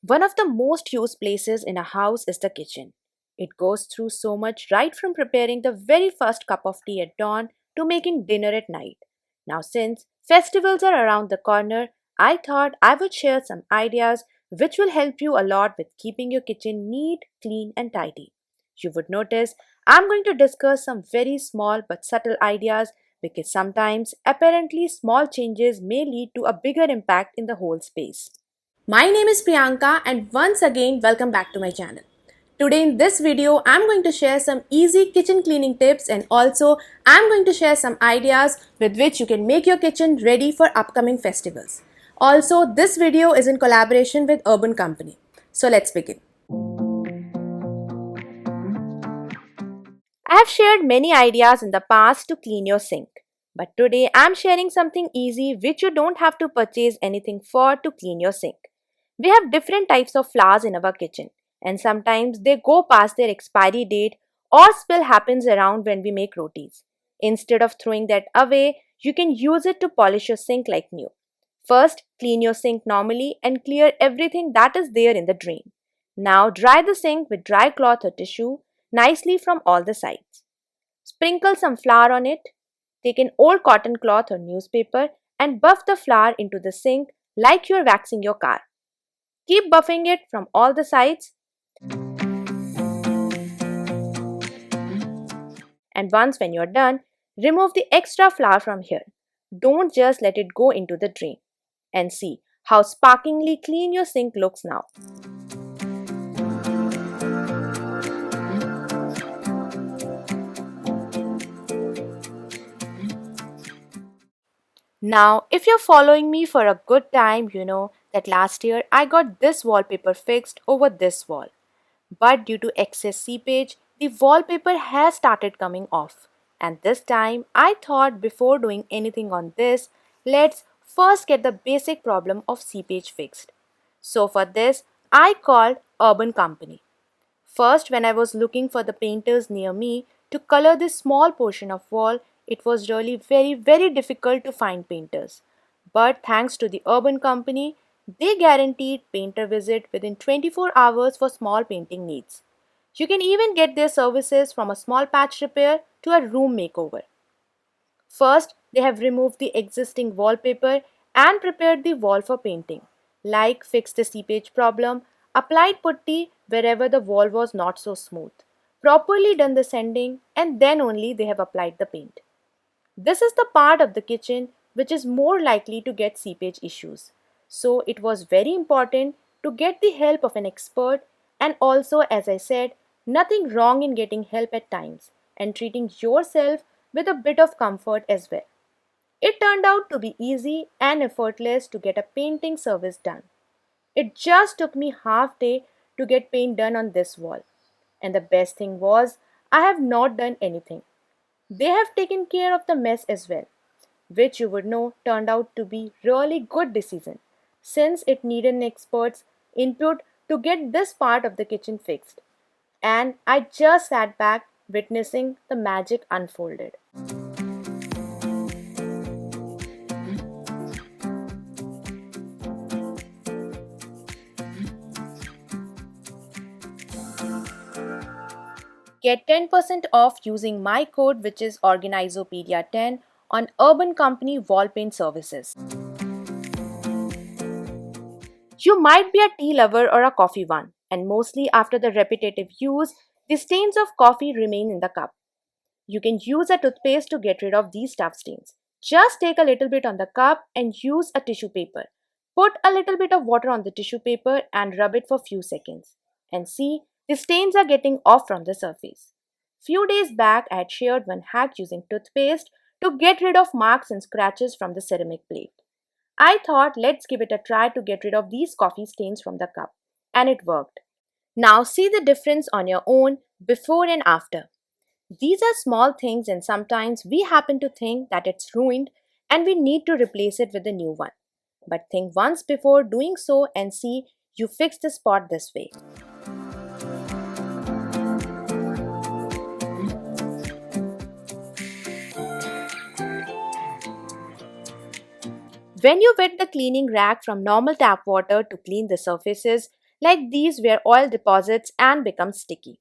One of the most used places in a house is the kitchen. It goes through so much right from preparing the very first cup of tea at dawn to making dinner at night. Now, since festivals are around the corner, I thought I would share some ideas which will help you a lot with keeping your kitchen neat, clean, and tidy. You would notice I'm going to discuss some very small but subtle ideas because sometimes apparently small changes may lead to a bigger impact in the whole space. My name is Priyanka and once again welcome back to my channel. Today in this video I'm going to share some easy kitchen cleaning tips and also I'm going to share some ideas with which you can make your kitchen ready for upcoming festivals. Also this video is in collaboration with Urban Company. So let's begin. I have shared many ideas in the past to clean your sink. But today I'm sharing something easy which you don't have to purchase anything for to clean your sink. We have different types of flours in our kitchen, and sometimes they go past their expiry date or spill happens around when we make rotis. Instead of throwing that away, you can use it to polish your sink like new. First, clean your sink normally and clear everything that is there in the drain. Now, dry the sink with dry cloth or tissue nicely from all the sides. Sprinkle some flour on it. Take an old cotton cloth or newspaper and buff the flour into the sink like you're waxing your car. Keep buffing it from all the sides, and once when you're done, remove the extra flour from here. Don't just let it go into the drain. And see how sparklingly clean your sink looks now. Now, if you're following me for a good time, you know that last year I got this wallpaper fixed over this wall. But due to excess seepage, the wallpaper has started coming off. And this time, I thought before doing anything on this, let's first get the basic problem of seepage fixed. So for this, I called Urban Company. First, when I was looking for the painters near me to color this small portion of wall, it was really very difficult to find painters. But thanks to the Urban Company, they guaranteed painter visit within 24 hours for small painting needs. You can even get their services from a small patch repair to a room makeover. First, they have removed the existing wallpaper and prepared the wall for painting, like fixed the seepage problem, applied putty wherever the wall was not so smooth, properly done the sanding, and then only they have applied the paint. This is the part of the kitchen which is more likely to get seepage issues. So it was very important to get the help of an expert, and also, as I said, nothing wrong in getting help at times and treating yourself with a bit of comfort as well. It turned out to be easy and effortless to get a painting service done. It just took me half day to get paint done on this wall. And the best thing was, I have not done anything. They have taken care of the mess as well, which you would know turned out to be really good decision since it needed an expert's input to get this part of the kitchen fixed. And I just sat back witnessing the magic unfolded. Get 10% off using my code which is Organizopedia 10 on Urban Company wall paint services. You might be a tea lover or a coffee one, and mostly after the repetitive use, the stains of coffee remain in the cup. You can use a toothpaste to get rid of these tough stains. Just take a little bit on the cup and use a tissue paper. Put a little bit of water on the tissue paper and rub it for few seconds. And see, the stains are getting off from the surface. Few days back, I had shared one hack using toothpaste to get rid of marks and scratches from the ceramic plate. I thought let's give it a try to get rid of these coffee stains from the cup. And it worked. Now see the difference on your own before and after. These are small things and sometimes we happen to think that it's ruined and we need to replace it with a new one. But think once before doing so and see you fix the spot this way. When you wet the cleaning rag from normal tap water to clean the surfaces, like these where oil deposits and becomes sticky.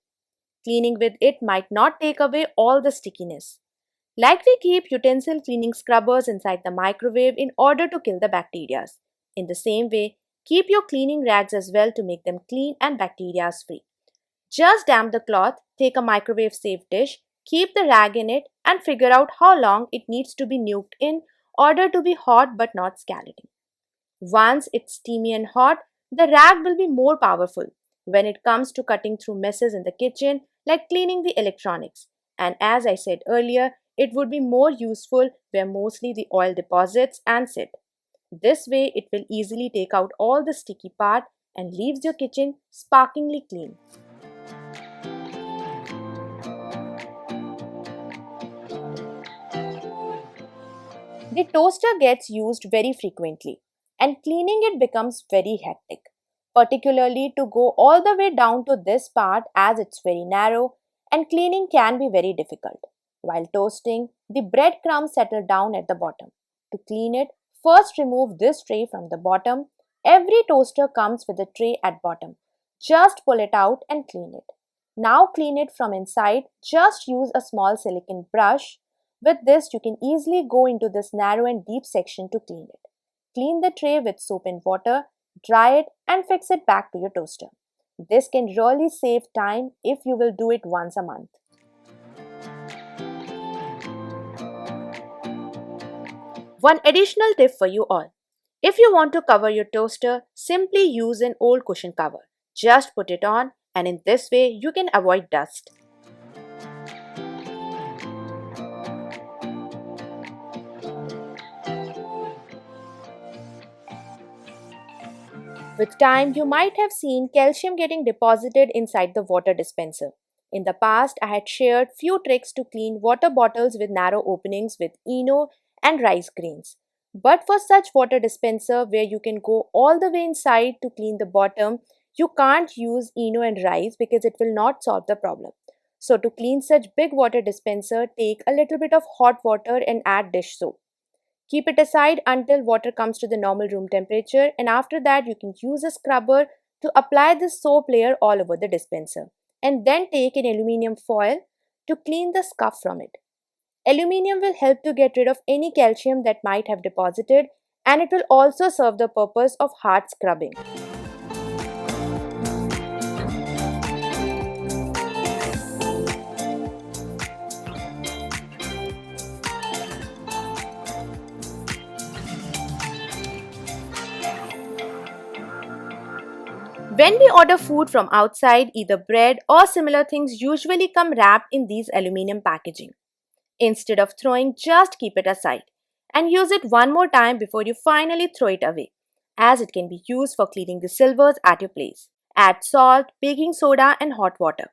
Cleaning with it might not take away all the stickiness. Like we keep utensil cleaning scrubbers inside the microwave in order to kill the bacteria. In the same way, keep your cleaning rags as well to make them clean and bacteria free. Just damp the cloth, take a microwave safe dish, keep the rag in it, and figure out how long it needs to be nuked in order to be hot but not scalding. Once it's steamy and hot, the rag will be more powerful when it comes to cutting through messes in the kitchen, like cleaning the electronics. And as I said earlier, it would be more useful where mostly the oil deposits and sit. This way, it will easily take out all the sticky part and leaves your kitchen sparklingly clean. The toaster gets used very frequently and cleaning it becomes very hectic, particularly to go all the way down to this part as it's very narrow and cleaning can be very difficult. While toasting, the breadcrumbs settle down at the bottom. To clean it, first remove this tray from the bottom. Every toaster comes with a tray at bottom. Just pull it out and clean it. Now clean it from inside. Just use a small silicone brush. With this, you can easily go into this narrow and deep section to clean it. Clean the tray with soap and water, dry it and fix it back to your toaster. This can really save time if you will do it once a month. One additional tip for you all. If you want to cover your toaster, simply use an old cushion cover. Just put it on and in this way you can avoid dust. With time, you might have seen calcium getting deposited inside the water dispenser. In the past, I had shared few tricks to clean water bottles with narrow openings with Eno and rice grains. But for such water dispenser where you can go all the way inside to clean the bottom, you can't use Eno and rice because it will not solve the problem. So to clean such big water dispenser, take a little bit of hot water and add dish soap. Keep it aside until water comes to the normal room temperature and after that you can use a scrubber to apply this soap layer all over the dispenser. And then take an aluminium foil to clean the scuff from it. Aluminium will help to get rid of any calcium that might have deposited and it will also serve the purpose of hard scrubbing. When we order food from outside, either bread or similar things usually come wrapped in these aluminum packaging. Instead of throwing, just keep it aside and use it one more time before you finally throw it away, as it can be used for cleaning the silvers at your place. Add salt, baking soda and hot water.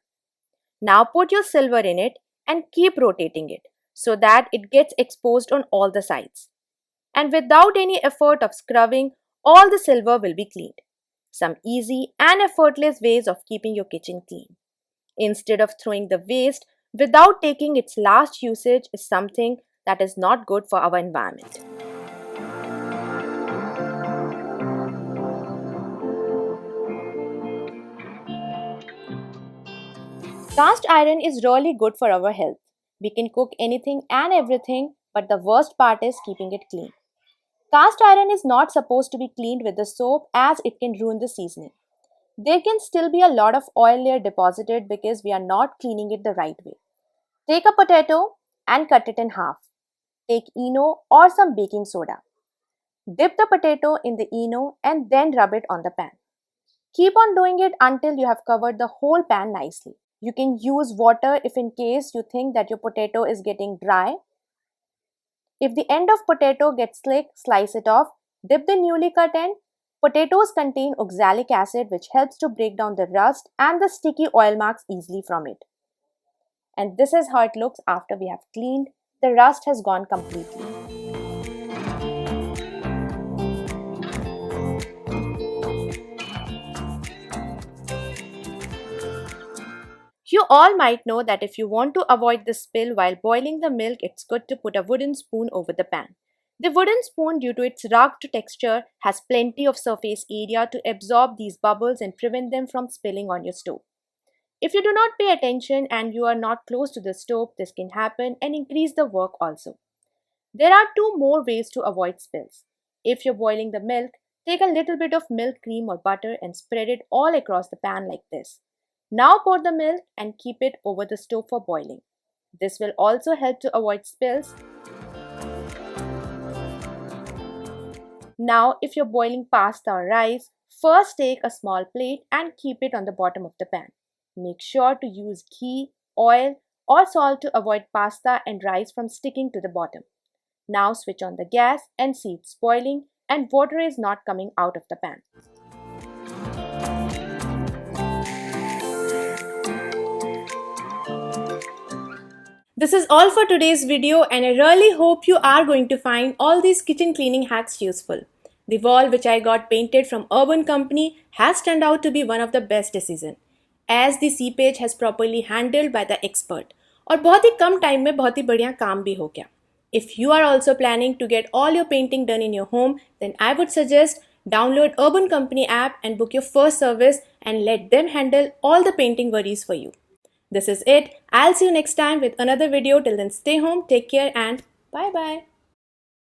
Now put your silver in it and keep rotating it so that it gets exposed on all the sides. And without any effort of scrubbing, all the silver will be cleaned. Some easy and effortless ways of keeping your kitchen clean. Instead of throwing the waste without taking its last usage is something that is not good for our environment. Cast iron is really good for our health. We can cook anything and everything, but the worst part is keeping it clean. Cast iron is not supposed to be cleaned with the soap as it can ruin the seasoning. There can still be a lot of oil layer deposited because we are not cleaning it the right way. Take a potato and cut it in half. Take Eno or some baking soda. Dip the potato in the Eno and then rub it on the pan. Keep on doing it until you have covered the whole pan nicely. You can use water if in case you think that your potato is getting dry. If the end of potato gets slick, slice it off. Dip the newly cut end. Potatoes contain oxalic acid which helps to break down the rust and the sticky oil marks easily from it. And this is how it looks after we have cleaned. The rust has gone completely. You all might know that if you want to avoid the spill while boiling the milk, it's good to put a wooden spoon over the pan. The wooden spoon, due to its rugged texture, has plenty of surface area to absorb these bubbles and prevent them from spilling on your stove. If you do not pay attention and you are not close to the stove, this can happen and increase the work also. There are two more ways to avoid spills. If you're boiling the milk, take a little bit of milk, cream, or butter and spread it all across the pan like this. Now pour the milk and keep it over the stove for boiling. This will also help to avoid spills. Now, if you're boiling pasta or rice, first take a small plate and keep it on the bottom of the pan. Make sure to use ghee, oil, or salt to avoid pasta and rice from sticking to the bottom. Now switch on the gas and see it boiling and water is not coming out of the pan. This is all for today's video and I really hope you are going to find all these kitchen cleaning hacks useful. The wall which I got painted from Urban Company has turned out to be one of the best decision as the seepage has properly handled by the expert और बहुत ही कम time में बहुत ही बढ़िया काम भी हो गया. If you are also planning to get all your painting done in your home, then I would suggest download Urban Company app and book your first service and let them handle all the painting worries for you. This is it. I'll see you next time with another video. Till then, stay home, take care, and bye bye.